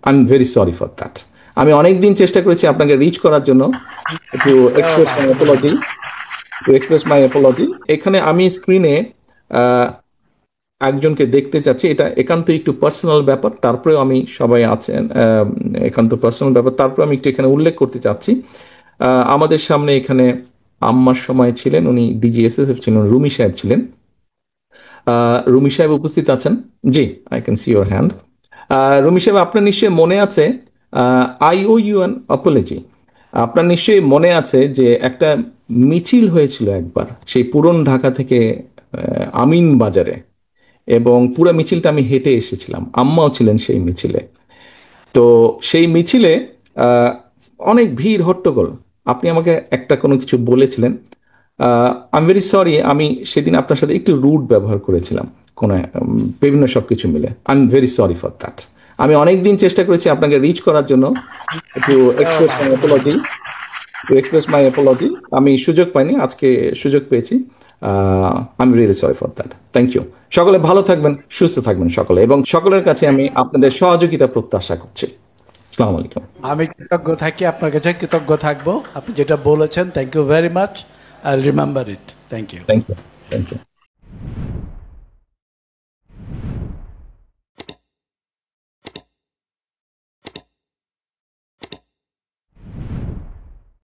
I am very sorry for that. আমি অনেক দিন চেষ্টা করেছি আপনাকে রিচ করার জন্য, একটু এক্সপ্রেস মাই অ্যাপোলজি। এখানে আমি স্ক্রিনে একজনকে দেখতে চাচ্ছি, এটা একান্ত একটু পার্সোনাল ব্যাপার, তারপরেও আমি সবাই আছেন, একান্ত পার্সোনাল ব্যাপার, তারপরে আমি একটু এখানে উল্লেখ করতে চাচ্ছি। আমাদের সামনে এখানে আম্মার সময় ছিলেন, উনি ডিজিএসএসএফ ছিলেন, রুমি সাহেব ছিলেন। রুমি সাহেব উপস্থিত আছেন? জি, I can see your hand. Rumi সাহেব, আপনার নিশ্চয়ই মনে আছে, I owe you an apology. আপনার নিশ্চয়ই মনে আছে যে একটা মিছিল হয়েছিল একবার, সেই পুরন ঢাকা থেকে আমিন বাজারে, এবং পুরো মিছিলটা আমি হেঁটে এসেছিলাম, আম্মাও ছিলেন সেই মিছিলে। তো সেই মিছিলে আহ, অনেক ভিড় হট্টগোল। আপনি আমাকে একটা কোনো কিছু বলেছিলেন। আই এম ভেরি সরি, আমি সেদিন আপনার সাথে একটু রুড ব্যবহার করেছিলাম, কোনো বিভিন্ন সব কিছু মিলে। I am very sorry for that. আমি অনেক দিন চেষ্টা করেছি আপনাকে রিচ করার জন্য, একটু এক্সপ্রেস মাই অ্যাপোলজি। আমি সুযোগ পাইনি, আজকে সুযোগ পেয়েছি। I am really sorry for that. Thank you. সকলে ভালো থাকবেন, সুস্থ থাকবেন সকলে, এবং সকলের কাছে আমি আপনাদের সহযোগিতা প্রত্যাশা করছি। আসসালামু আলাইকুম। আমি কৃতজ্ঞ থাকি, আপনার কাছে কৃতজ্ঞ থাকবো। আপনি যেটা বলেছেন, thank you very much. I remember it. Thank you. Thank you. Thank you.